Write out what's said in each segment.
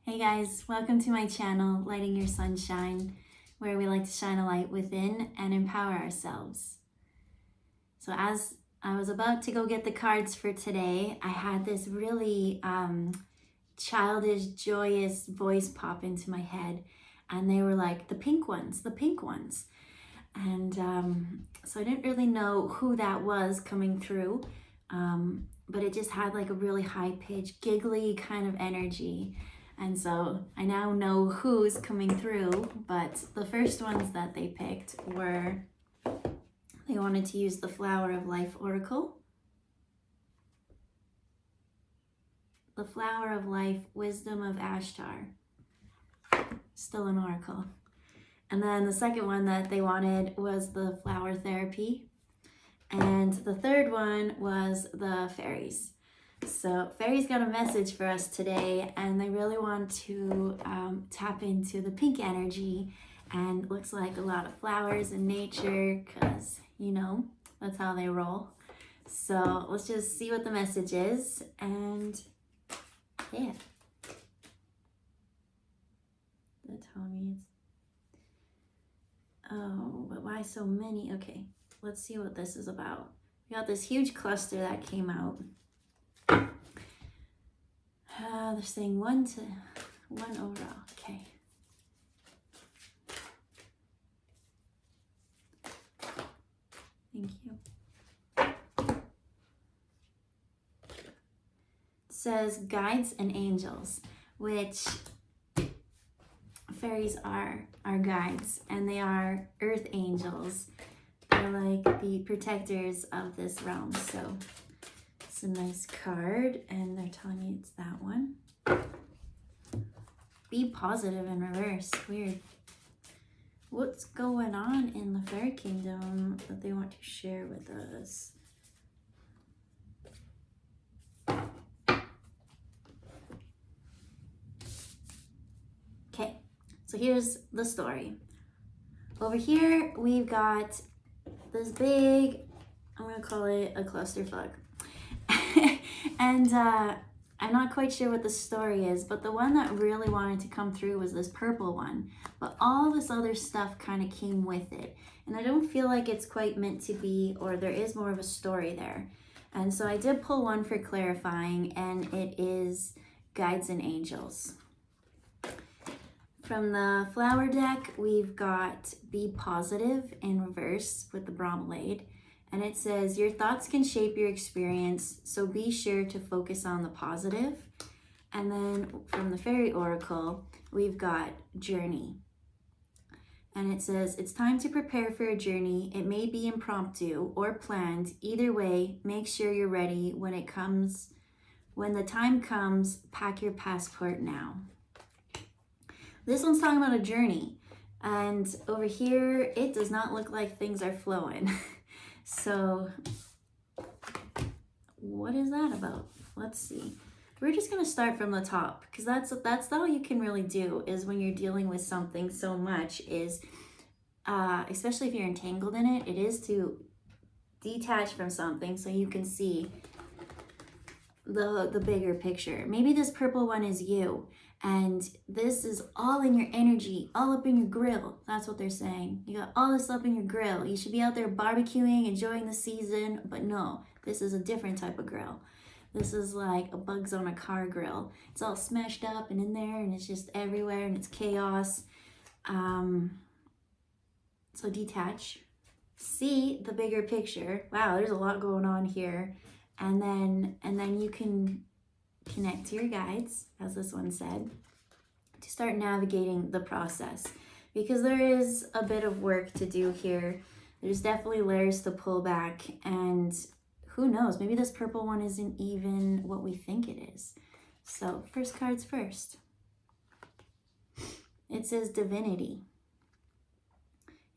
Hey guys, welcome to my channel, Lighting Your Sunshine, where we like to shine a light within and empower ourselves. So as I was about to go get the cards for today, I had this really childish, joyous voice pop into my head, and they were like, the pink ones, the pink ones. And so I didn't really know who that was coming through, but it just had like a really high-pitched, giggly kind of energy. And so I now know who's coming through, but the first ones that they picked were, they wanted to use the Flower of Life Oracle, the Flower of Life Wisdom of Ashtar, still an oracle. And then the second one that they wanted was the Flower Therapy. And the third one was the Fairies. So Fairies got a message for us today, and they really want to tap into the pink energy, and looks like a lot of flowers in nature, because, you know, that's how they roll. So let's just see what the message is, and yeah. They tell me it's... Oh, but why so many? Okay, let's see what this is about. We got this huge cluster that came out. They're saying 1 to 1 overall. Okay. Thank you. It says guides and angels, which fairies are our guides, and they are earth angels. They're like the protectors of this realm. So it's a nice card, and they're telling me it's that one. Be positive in reverse. Weird. What's going on in the fairy kingdom that they want to share with us? Okay, so here's the story. Over here, we've got this big, I'm gonna call it a clusterfuck. And I'm not quite sure what the story is, but the one that really wanted to come through was this purple one. But all this other stuff kind of came with it. And I don't feel like it's quite meant to be, or there is more of a story there. And so I did pull one for clarifying, and it is guides and angels. From the flower deck, we've got be positive in reverse with the bromelaid. And it says, your thoughts can shape your experience, so be sure to focus on the positive. And then from the fairy oracle, we've got journey. And it says, it's time to prepare for a journey. It may be impromptu or planned. Either way, make sure you're ready when it comes. When the time comes, pack your passport now. This one's talking about a journey. And over here, it does not look like things are flowing. So what is that about? Let's see. We're just gonna start from the top, because that's all you can really do is when you're dealing with something so much is, especially if you're entangled in it, it is to detach from something so you can see the bigger picture. Maybe this purple one is you, and this is all in your energy, all up in your grill. That's what they're saying. You got all this up in your grill. You should be out there barbecuing, enjoying the season, but no, this is a different type of grill. This is like a bugs on a car grill. It's all smashed up and in there, and it's just everywhere, and it's chaos. So detach. See the bigger picture. Wow, there's a lot going on here. And then you can connect to your guides, as this one said, to start navigating the process, because there is a bit of work to do here. There's definitely layers to pull back, and who knows, maybe this purple one isn't even what we think it is. So first cards first. It says divinity.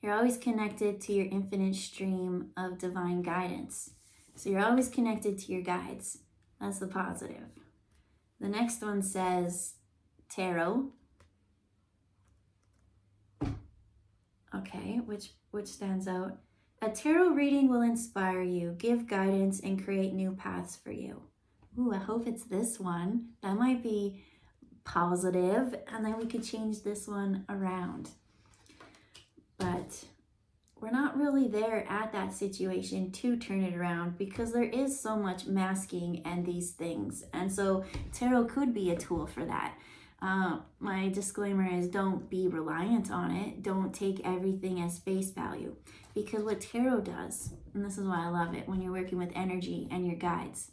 You're always connected to your infinite stream of divine guidance. So you're always connected to your guides. That's the positive. The next one says tarot. Okay, which stands out? A tarot reading will inspire you, give guidance, and create new paths for you. Ooh, I hope it's this one. That might be positive, and then we could change this one around. But we're not really there at that situation to turn it around because there is so much masking and these things. And so tarot could be a tool for that. My disclaimer is don't be reliant on it. Don't take everything as face value, because what tarot does, and this is why I love it when you're working with energy and your guides,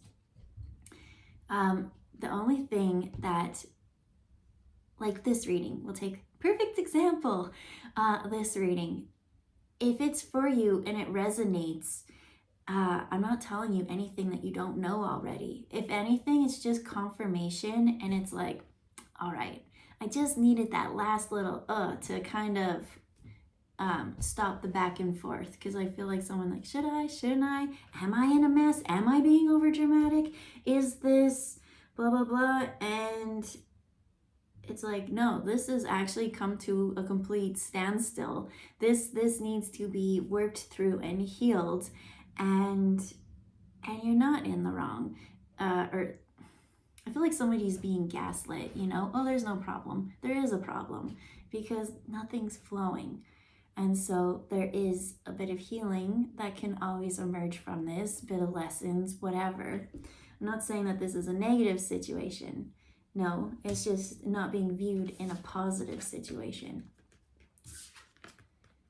the only thing that, like this reading, we'll take perfect example, this reading, if it's for you and it resonates, I'm not telling you anything that you don't know already. If anything, it's just confirmation, and it's like, all right, I just needed that last little to kind of stop the back and forth, because I feel like someone like, should I, shouldn't I, am I in a mess, am I being over dramatic, is this blah blah blah, and it's like, no, this has actually come to a complete standstill. This needs to be worked through and healed, and you're not in the wrong. Or I feel like somebody's being gaslit, you know? Oh, there's no problem. There is a problem because nothing's flowing. And so there is a bit of healing that can always emerge from this, bit of lessons, whatever. I'm not saying that this is a negative situation. No, it's just not being viewed in a positive situation.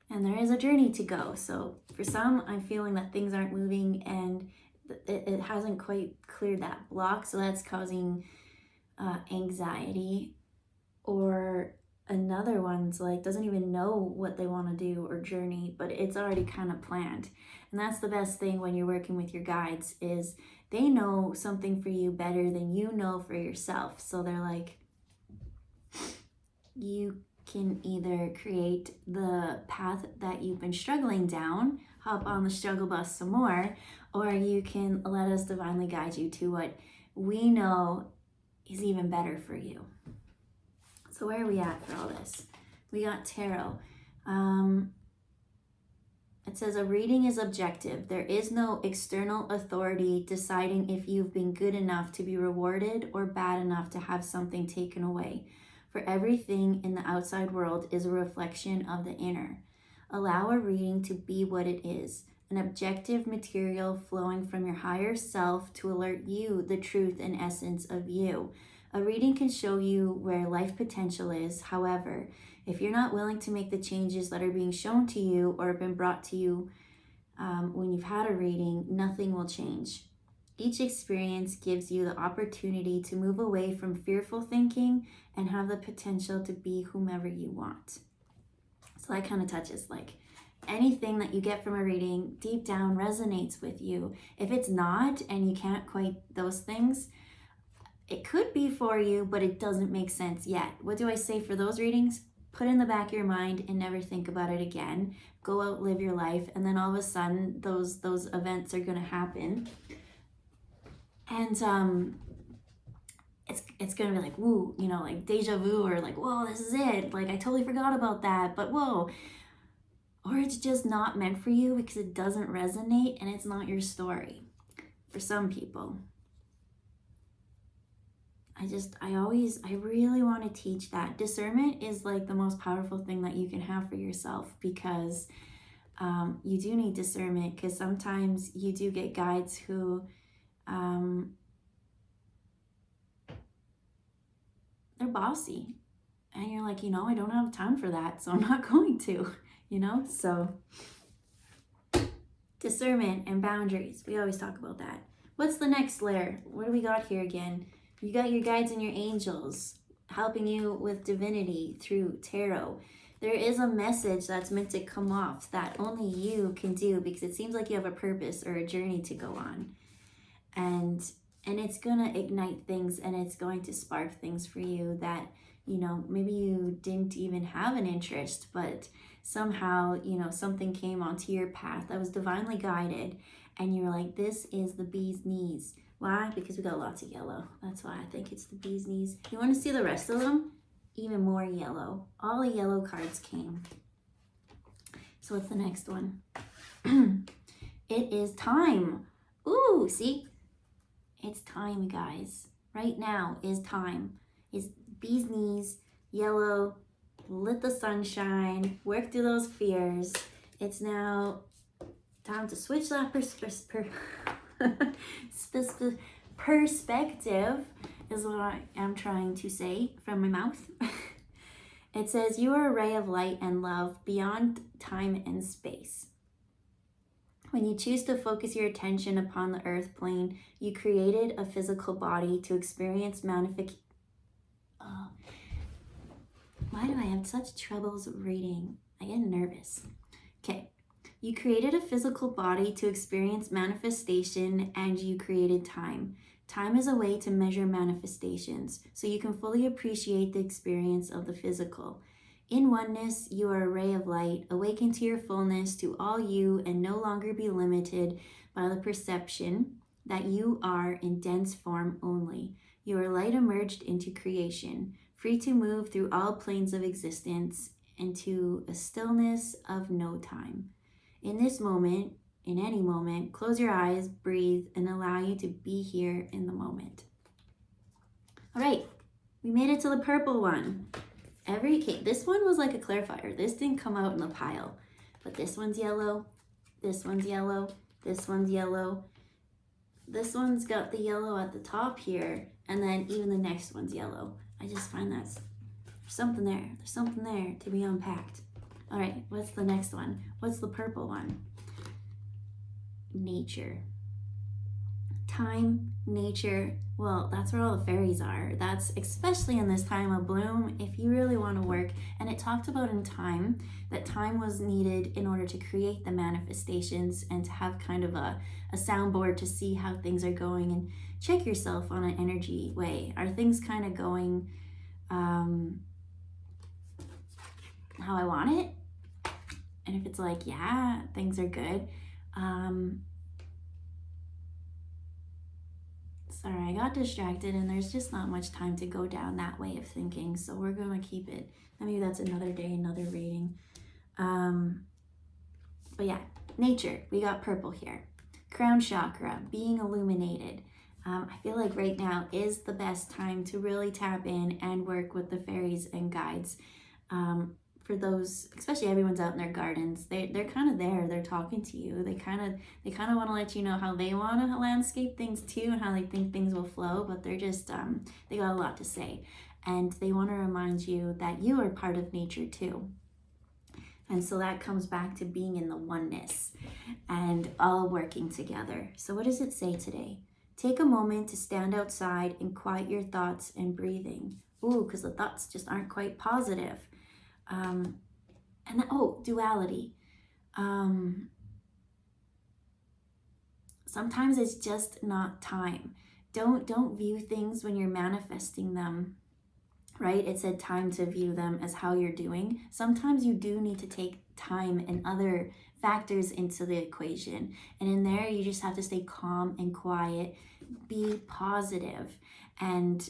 And there is a journey to go. So for some, I'm feeling that things aren't moving and it hasn't quite cleared that block. So that's causing anxiety. Or another one's like, doesn't even know what they want to do or journey, but it's already kind of planned. And that's the best thing when you're working with your guides, is they know something for you better than you know for yourself. So they're like, you can either create the path that you've been struggling down, hop on the struggle bus some more, or you can let us divinely guide you to what we know is even better for you. So where are we at for all this? We got tarot. It says a reading is objective. There is no external authority deciding if you've been good enough to be rewarded or bad enough to have something taken away. For everything in the outside world is a reflection of the inner. Allow a reading to be what it is, an objective material flowing from your higher self to alert you the truth and essence of you. A reading can show you where life potential is. However, if you're not willing to make the changes that are being shown to you or have been brought to you when you've had a reading, nothing will change. Each experience gives you the opportunity to move away from fearful thinking and have the potential to be whomever you want. So that kind of touches like anything that you get from a reading deep down resonates with you. If it's not and you can't quite those things, it could be for you, but it doesn't make sense yet. What do I say for those readings? Put in the back of your mind and never think about it again. Go out, live your life, and then all of a sudden those events are going to happen. And it's going to be like, woo, you know, like deja vu, or like, whoa, this is it. Like, I totally forgot about that, but whoa. Or it's just not meant for you because it doesn't resonate and it's not your story. For some people. I really want to teach that. Discernment is like the most powerful thing that you can have for yourself, because you do need discernment, because sometimes you do get guides who they're bossy and you're like, you know, I don't have time for that, so I'm not going to, you know. So discernment and boundaries, we always talk about that. What's the next layer? What do we got here again? You got your guides and your angels helping you with divinity through tarot. There is a message that's meant to come off that only you can do, because it seems like you have a purpose or a journey to go on. And it's going to ignite things, and it's going to spark things for you that, you know, maybe you didn't even have an interest, but somehow, you know, something came onto your path that was divinely guided, and you're like, this is the bee's knees. Why? Because we got lots of yellow. That's why I think it's the bee's knees. You want to see the rest of them? Even more yellow. All the yellow cards came. So what's the next one? It is time. Ooh, see? It's time, guys. Right now is time. is bee's knees, yellow, let the sunshine, work through those fears. It's now time to switch that perspective, is what I am trying to say from my mouth. It says, you are a ray of light and love beyond time and space. When you choose to focus your attention upon the earth plane, you created a physical body to experience manifestation. Why do I have such troubles reading? I get nervous. Okay. You created a physical body to experience manifestation, and you created time. Time is a way to measure manifestations, so you can fully appreciate the experience of the physical. In oneness, you are a ray of light, awaken to your fullness to all you, and no longer be limited by the perception that you are in dense form only. You are light emerged into creation, free to move through all planes of existence into a stillness of no time. In this moment, in any moment, close your eyes, breathe, and allow you to be here in the moment. All right, we made it to the purple one. Okay, this one was like a clarifier. This didn't come out in the pile, but this one's yellow, this one's yellow, this one's yellow. This one's got the yellow at the top here, and then even the next one's yellow. I just find there's something there. There's something there to be unpacked. All right, what's the next one? What's the purple one? Nature. Time, nature, well, that's where all the fairies are. That's especially in this time of bloom, if you really want to work. And it talked about in time, that time was needed in order to create the manifestations and to have kind of a soundboard to see how things are going and check yourself on an energy way. Are things kind of going how I want it? And if it's like, yeah, things are good. Sorry, I got distracted and there's just not much time to go down that way of thinking. So we're going to keep it. Maybe that's another day, another reading. But yeah, nature, we got purple here. Crown chakra, being illuminated. I feel like right now is the best time to really tap in and work with the fairies and guides. For those, especially everyone's out in their gardens, they're kind of there. They're talking to you. They kind of want to let you know how they want to landscape things too, and how they think things will flow. But they're just they got a lot to say, and they want to remind you that you are part of nature too. And so that comes back to being in the oneness and all working together. So what does it say today? Take a moment to stand outside and quiet your thoughts and breathing. Ooh, because the thoughts just aren't quite positive. Duality. Sometimes it's just not time. Don't view things when you're manifesting them, right? It said time to view them as how you're doing. Sometimes you do need to take time and other factors into the equation. And in there, you just have to stay calm and quiet, be positive, and,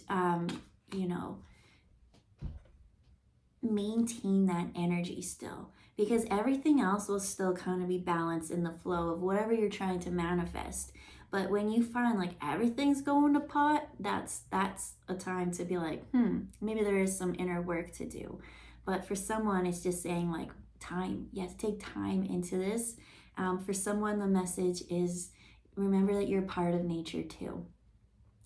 maintain that energy still, because everything else will still kind of be balanced in the flow of whatever you're trying to manifest. But when you find like everything's going to pot, that's a time to be like, maybe there is some inner work to do. But for someone, it's just saying like time. You have to take time into this. For someone, the message is remember that you're part of nature too.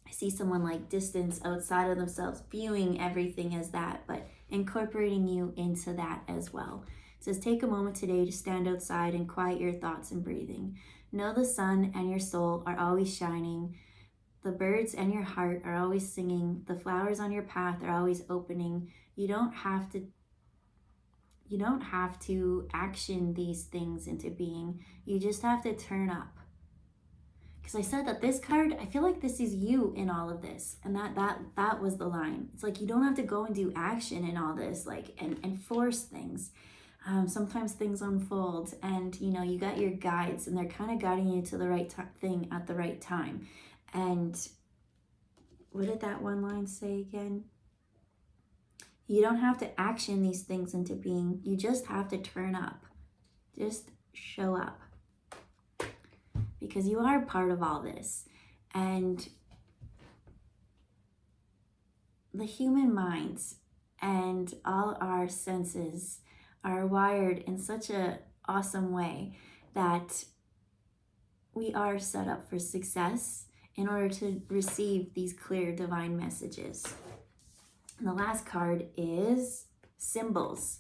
I see someone like distance outside of themselves, viewing everything as that, but incorporating you into that as well. It says, take a moment today to stand outside and quiet your thoughts and breathing. Know the sun and your soul are always shining. The birds and your heart are always singing. The flowers on your path are always opening. You don't have to action these things into being. You just have to turn up. Because I said that this card, I feel like this is you in all of this. And that was the line. It's like you don't have to go and do action in all this, like and force things. Sometimes things unfold and, you got your guides and they're kind of guiding you to the right thing at the right time. And what did that one line say again? You don't have to action these things into being. You just have to turn up. Just show up. Because you are part of all this. And the human minds and all our senses are wired in such a awesome way that we are set up for success in order to receive these clear divine messages. And the last card is symbols.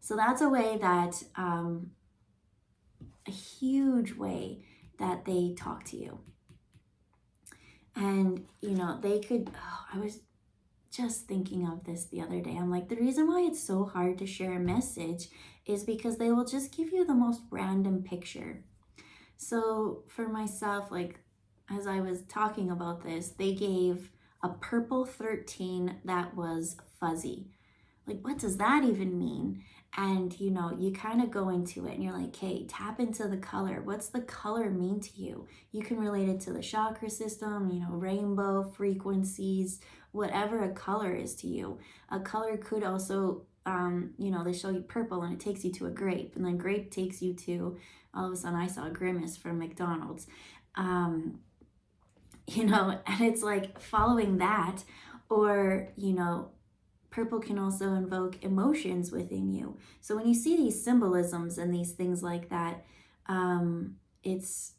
So that's a way that, a huge way that they talk to you. And, they could, I was just thinking of this the other day. I'm like, the reason why it's so hard to share a message is because they will just give you the most random picture. So for myself, like, as I was talking about this, they gave a purple 13 that was fuzzy. Like, what does that even mean? And, you kind of go into it and you're like, hey, tap into the color. What's the color mean to you? You can relate it to the chakra system, rainbow, frequencies, whatever a color is to you. A color could also, they show you purple and it takes you to a grape. And then grape takes you to, all of a sudden I saw a grimace from McDonald's. And it's like following that, or, purple can also invoke emotions within you. So when you see these symbolisms and these things like that, it's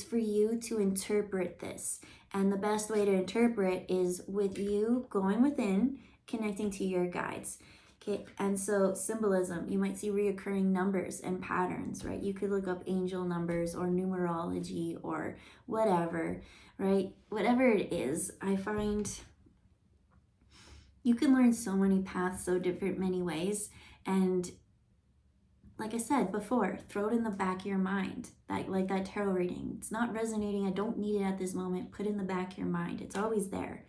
for you to interpret this. And the best way to interpret is with you going within, connecting to your guides. Okay, and so symbolism, you might see reoccurring numbers and patterns, right? You could look up angel numbers or numerology or whatever, right? Whatever it is, I find you can learn so many paths, so different, many ways. And like I said before, throw it in the back of your mind. Like that tarot reading. It's not resonating. I don't need it at this moment. Put it in the back of your mind. It's always there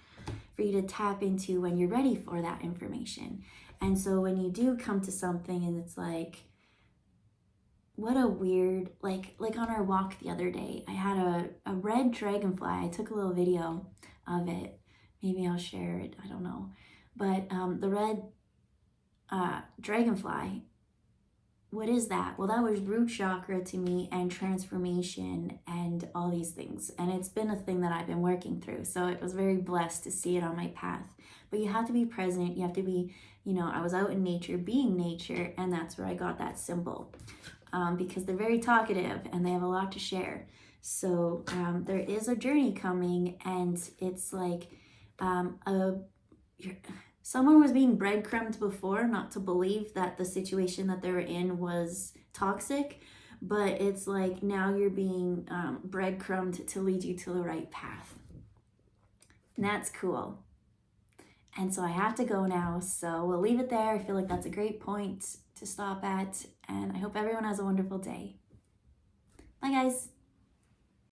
for you to tap into when you're ready for that information. And so when you do come to something and it's like, what a weird, like on our walk the other day, I had a red dragonfly. I took a little video of it. Maybe I'll share it. I don't know. But the red dragonfly, what is that? Well, that was root chakra to me and transformation and all these things. And it's been a thing that I've been working through. So it was very blessed to see it on my path. But you have to be present. You have to be, I was out in nature, being nature, and that's where I got that symbol. Because they're very talkative and they have a lot to share. So there is a journey coming, and it's like someone was being breadcrumbed before, not to believe that the situation that they were in was toxic, but it's like now you're being breadcrumbed to lead you to the right path. And that's cool. And so I have to go now, so we'll leave it there. I feel like that's a great point to stop at, and I hope everyone has a wonderful day. Bye, guys.